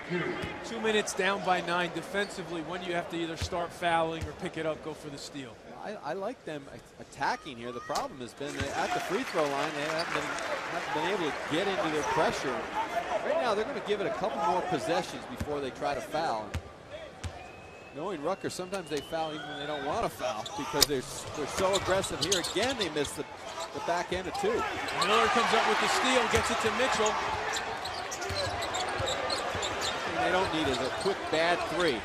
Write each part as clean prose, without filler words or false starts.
2 minutes down by 9 defensively. When you have to either start fouling or pick it up, go for the steal. I like them attacking here. The problem has been that at the free throw line, they haven't been able to get into their pressure. Right now, they're going to give it a couple more possessions before they try to foul. Knowing Rutgers, sometimes they foul even when they don't want to foul because they're so aggressive. Here again, they missed the back end of 2. Miller comes up with the steal, gets it to Mitchell. What they don't need is a quick bad 3.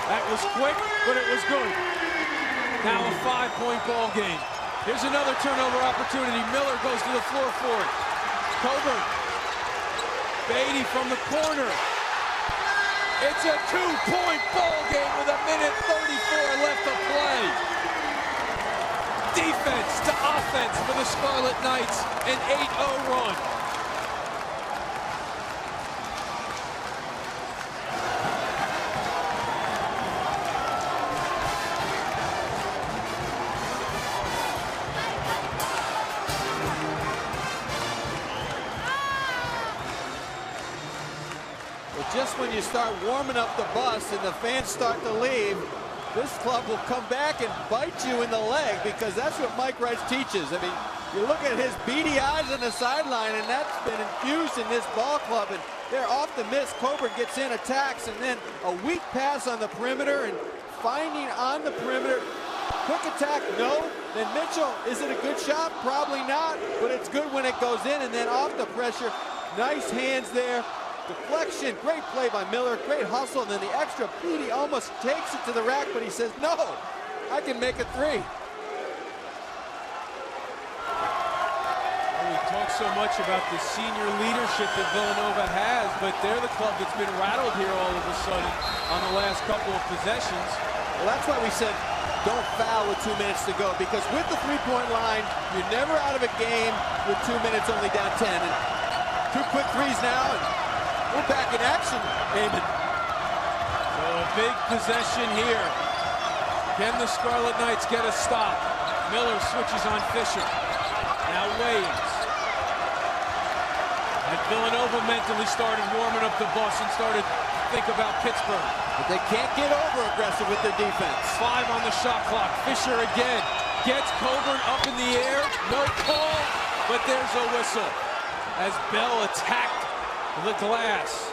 That was quick, but it was good. Now a 5-point ball game. Here's another turnover opportunity. Miller goes to the floor for it. Coburn. Beatty from the corner. It's a 2-point ball game with 1:34 left to play. Defense to offense for the Scarlet Knights. An 8-0 run. Just when you start warming up the bus and the fans start to leave, this club will come back and bite you in the leg because that's what Mike Rice teaches. I mean, you look at his beady eyes on the sideline, and that's been infused in this ball club, and they're off the miss. Coburn gets in, attacks, and then a weak pass on the perimeter and finding on the perimeter. Quick attack, no. Then Mitchell, is it a good shot? Probably not, but it's good when it goes in, and then off the pressure. Nice hands there. Deflection, great play by Miller, great hustle, and then the extra beat, he almost takes it to the rack, but he says, no, I can make a 3. We talk so much about the senior leadership that Villanova has, but they're the club that's been rattled here all of a sudden on the last couple of possessions. Well, that's why we said don't foul with 2 minutes to go, because with the three-point line, you're never out of a game with 2 minutes only down 10. And 2 quick threes now, and we're back in action, Eamon. So a big possession here. Can the Scarlet Knights get a stop? Miller switches on Fisher. Now Williams. And Villanova mentally started warming up the bus and started to think about Pittsburgh. But they can't get over aggressive with their defense. 5 on the shot clock. Fisher again gets Coburn up in the air. No call, but there's a whistle as Bell attacked the glass.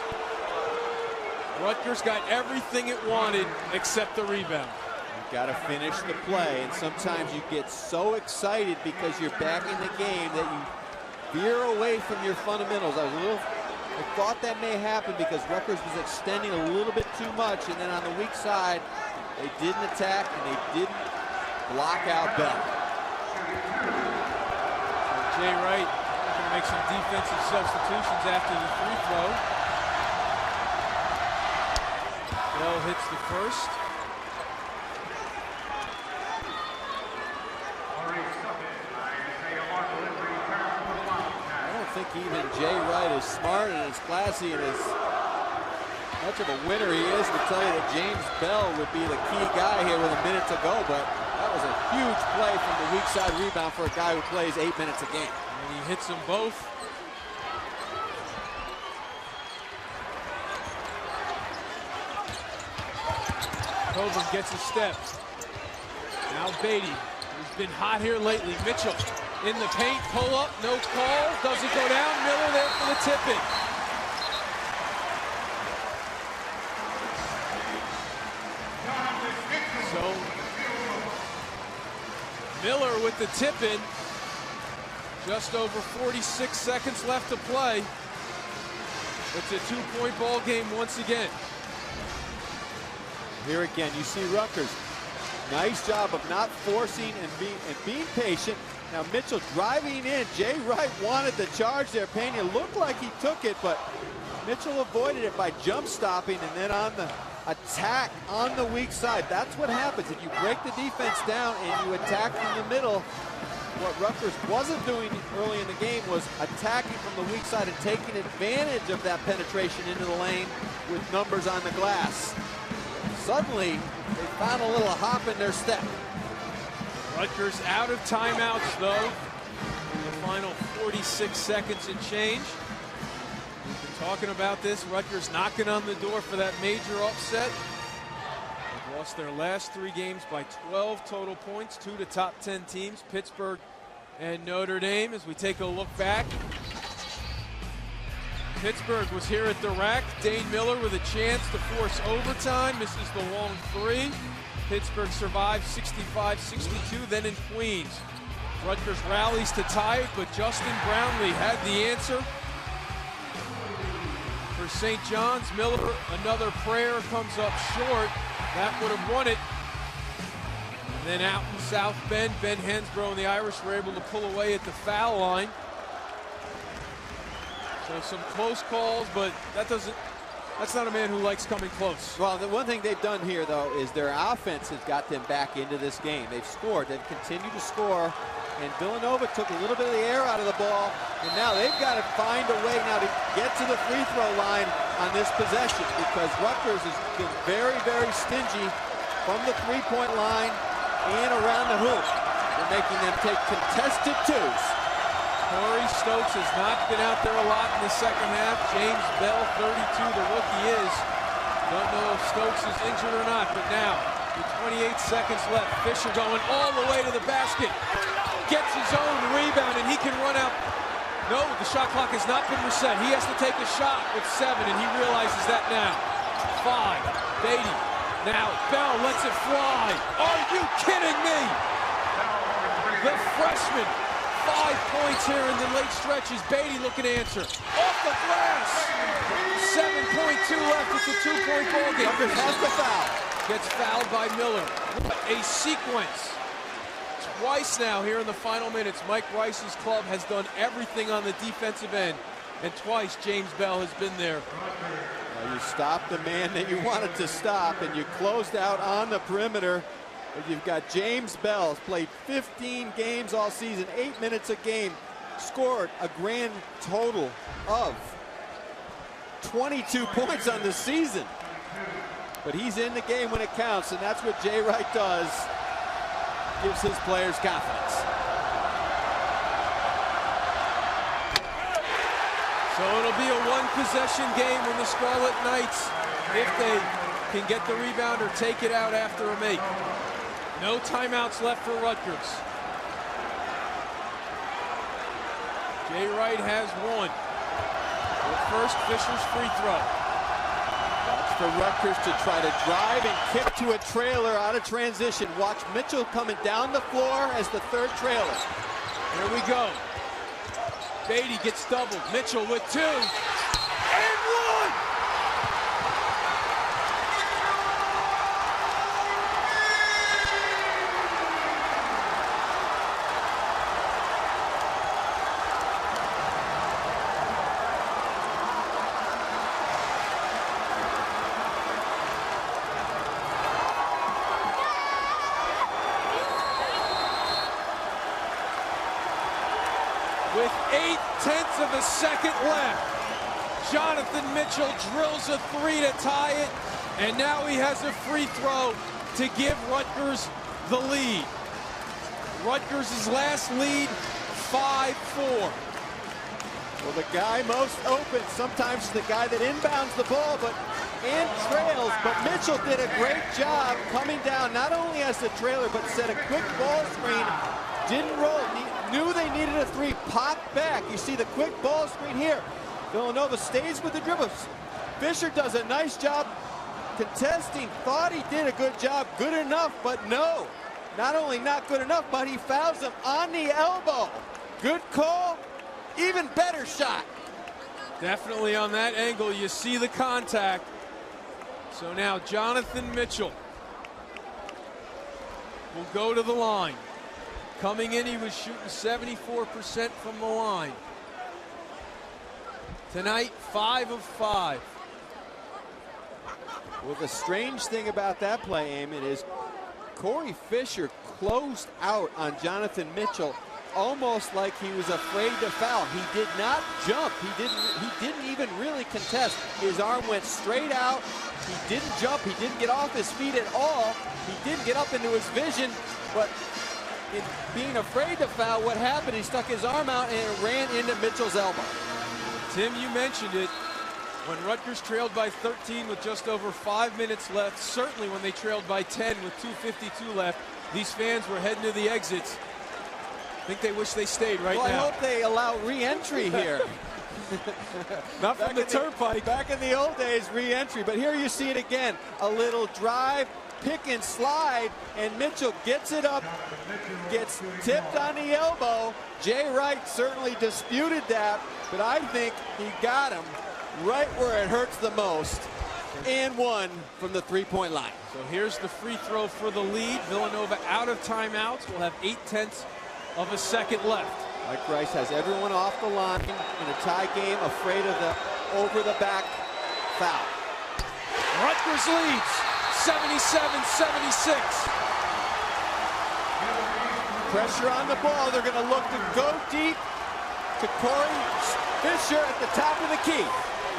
Rutgers got everything it wanted except the rebound. You've got to finish the play, and sometimes you get so excited because you're back in the game that you veer away from your fundamentals. I thought that may happen because Rutgers was extending a little bit too much, and then on the weak side, they didn't attack and they didn't block out Bell. So Jay Wright make some defensive substitutions after the free throw. Bell hits the first. I don't think even Jay Wright is smart and as classy and as much of a winner he is to tell you that James Bell would be the key guy here with 1 minute to go, but that was a huge play from the weak side rebound for a guy who plays 8 minutes a game. And he hits them both. Coburn gets a step. Now Beatty, who's been hot here lately. Mitchell in the paint, pull up, no call, doesn't go down. Miller there for the tip-in. So Miller with the tip-in. Just over 46 seconds left to play. It's a 2-point ball game once again. Here again, you see Rutgers. Nice job of not forcing and being patient. Now Mitchell driving in. Jay Wright wanted the charge there. Pena looked like he took it, but Mitchell avoided it by jump stopping and then on the attack on the weak side. That's what happens if you break the defense down and you attack from the middle. What Rutgers wasn't doing early in the game was attacking from the weak side and taking advantage of that penetration into the lane with numbers on the glass. Suddenly, they found a little hop in their step. Rutgers out of timeouts, though, in the final 46 seconds and change. We've been talking about this. Rutgers knocking on the door for that major upset. They've lost their last 3 games by 12 total points, 2 to top 10 teams, Pittsburgh and Notre Dame. As we take a look back, Pittsburgh was here at the rack. Dane Miller with a chance to force overtime, misses the long 3. Pittsburgh survives 65-62, then in Queens. Rutgers rallies to tie it, but Justin Brownlee had the answer. For St. John's, Miller, another prayer comes up short. That would have won it. And then out in South Bend, Ben Hensbrough and the Irish were able to pull away at the foul line. So some close calls, but that's not a man who likes coming close. Well, the one thing they've done here, though, is their offense has got them back into this game. They've scored. They've continued to score. And Villanova took a little bit of the air out of the ball. And now they've got to find a way now to get to the free throw line on this possession, because Rutgers has been very, very stingy from the three-point line and around the hoop. They're making them take contested twos. Corey Stokes has not been out there a lot in the second half. James Bell, 32, the rookie is. Don't know if Stokes is injured or not, but now, with 28 seconds left, Fisher going all the way to the basket. Gets his own rebound, and he can run out. No, the shot clock has not been reset. He has to take a shot with 7, and he realizes that now. 5, Beatty. Now, Bell lets it fly. Are you kidding me? The freshman. 5 points here in the late stretches. Beatty looking to answer. Off the glass. 7.2 left. It's a 2-point ball game. Rutgers has the foul. Gets fouled by Miller. A sequence. Twice now here in the final minutes. Mike Rice's club has done everything on the defensive end. And twice James Bell has been there. Well, you stopped the man that you wanted to stop, and you closed out on the perimeter. You've got James Bell, played 15 games all season, 8 minutes a game, scored a grand total of 22 points on the season. But he's in the game when it counts, and that's what Jay Wright does. Gives his players confidence. So it'll be a 1-possession game when the Scarlet Knights, if they can get the rebound or take it out after a make. No timeouts left for Rutgers. Jay Wright has 1. But first, Fisher's free throw. That's for Rutgers to try to drive and kick to a trailer out of transition. Watch Mitchell coming down the floor as the third trailer. Here we go. Beatty gets doubled. Mitchell with 2. And 1! With 0.8 of a second left, Jonathan Mitchell drills a 3 to tie it, and now he has a free throw to give Rutgers the lead. Rutgers' last lead, 5-4. Well, the guy most open sometimes is the guy that inbounds the ball, and trails, but Mitchell did a great job coming down, not only as the trailer, but set a quick ball screen, didn't roll, knew they needed a 3, popped back. You see the quick ball screen here. Villanova stays with the dribbles. Fisher does a nice job contesting, thought he did a good job, good enough, but no. Not only not good enough, but he fouls him on the elbow. Good call, even better shot. Definitely on that angle, you see the contact. So now Jonathan Mitchell will go to the line. Coming in, he was shooting 74% from the line. Tonight, 5 of 5. Well, the strange thing about that play, Eamon, is Corey Fisher closed out on Jonathan Mitchell almost like he was afraid to foul. He did not jump. He didn't even really contest. His arm went straight out. He didn't jump. He didn't get off his feet at all. He didn't get up into his vision, but in being afraid to foul, what happened? He stuck his arm out and it ran into Mitchell's elbow. Tim, you mentioned it. When Rutgers trailed by 13 with just over 5 minutes left, certainly when they trailed by 10 with 2:52 left, these fans were heading to the exits. I think they wish they stayed right now. I hope they allow re-entry here. Not from the turnpike. Back in the old days, re-entry. But here you see it again. A little drive, pick and slide, and Mitchell gets it up, gets tipped on the elbow. Jay Wright certainly disputed that, but I think he got him right where it hurts the most. And one from the three-point line. So here's the free throw for the lead. Villanova out of timeouts. Will have 0.8 of a second left. Mike Rice has everyone off the line in a tie game, afraid of the over-the-back foul. Rutgers leads 77-76. Pressure on the ball. They're going to look to go deep to Corey Fisher at the top of the key.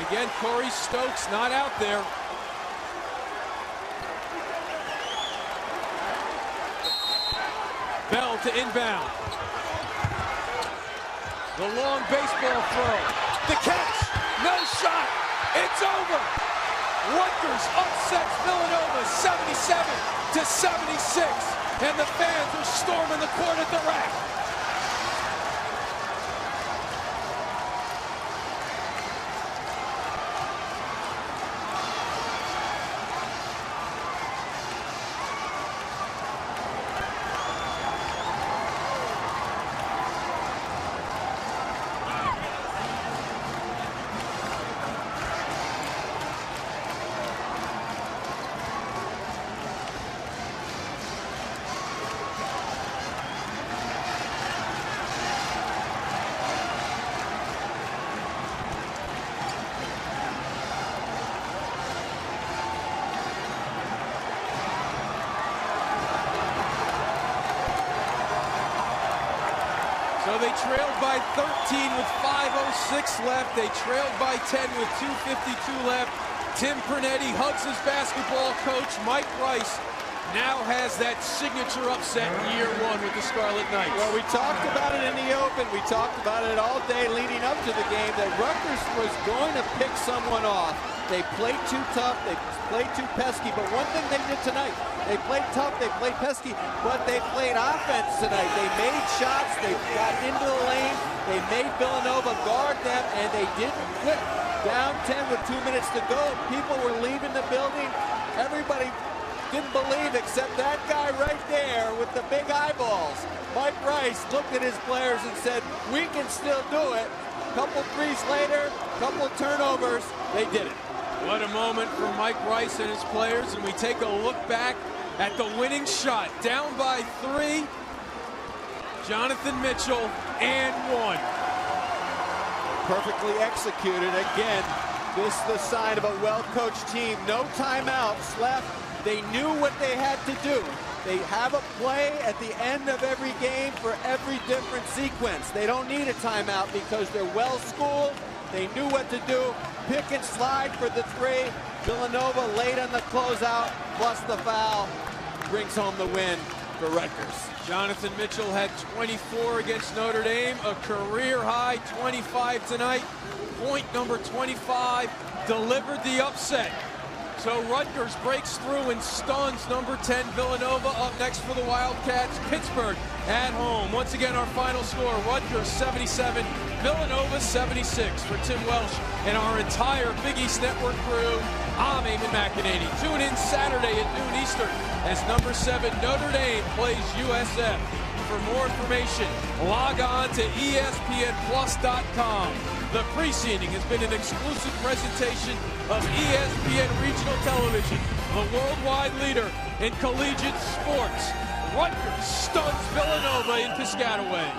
Again, Corey Stokes not out there. Bell to inbound. The long baseball throw. The catch. No shot. It's over. Rutgers upsets Villanova 77-76. And the fans are storming the court at the rack. So they trailed by 13 with 5:06 left. They trailed by 10 with 2:52 left. Tim Pernetti hugs his basketball coach. Mike Rice now has that signature upset in year one with the Scarlet Knights. Well, we talked about it in the open. We talked about it all day leading up to the game that Rutgers was going to pick someone off. They played too tough. They played too pesky. But one thing they did tonight, they played tough, they played pesky, but they played offense tonight. They made shots. They got into the lane. They made Villanova guard them, and they didn't quit. Down 10 with 2 minutes to go. People were leaving the building. Everybody didn't believe except that guy right there with the big eyeballs. Mike Rice looked at his players and said, we can still do it. Couple threes later, couple turnovers, they did it. What a moment for Mike Rice and his players, and we take a look back at the winning shot. Down by 3, Jonathan Mitchell, and 1. Perfectly executed. Again, this is the sign of a well-coached team. No timeouts left. They knew what they had to do. They have a play at the end of every game for every different sequence. They don't need a timeout because they're well-schooled. They knew what to do. Pick and slide for the 3. Villanova late on the closeout, plus the foul, brings home the win for Rutgers. Jonathan Mitchell had 24 against Notre Dame, a career-high 25 tonight. Point number 25, delivered the upset. So Rutgers breaks through and stuns number 10 Villanova. Up next for the Wildcats, Pittsburgh at home. Once again, our final score, Rutgers 77, Villanova 76. For Tim Welsh and our entire Big East Network crew, I'm Eamon McEnany. Tune in Saturday at noon Eastern as number 7 Notre Dame plays USF. For more information, log on to ESPNplus.com. The preceding has been an exclusive presentation of ESPN Regional Television, the worldwide leader in collegiate sports. Rutgers stuns Villanova in Piscataway.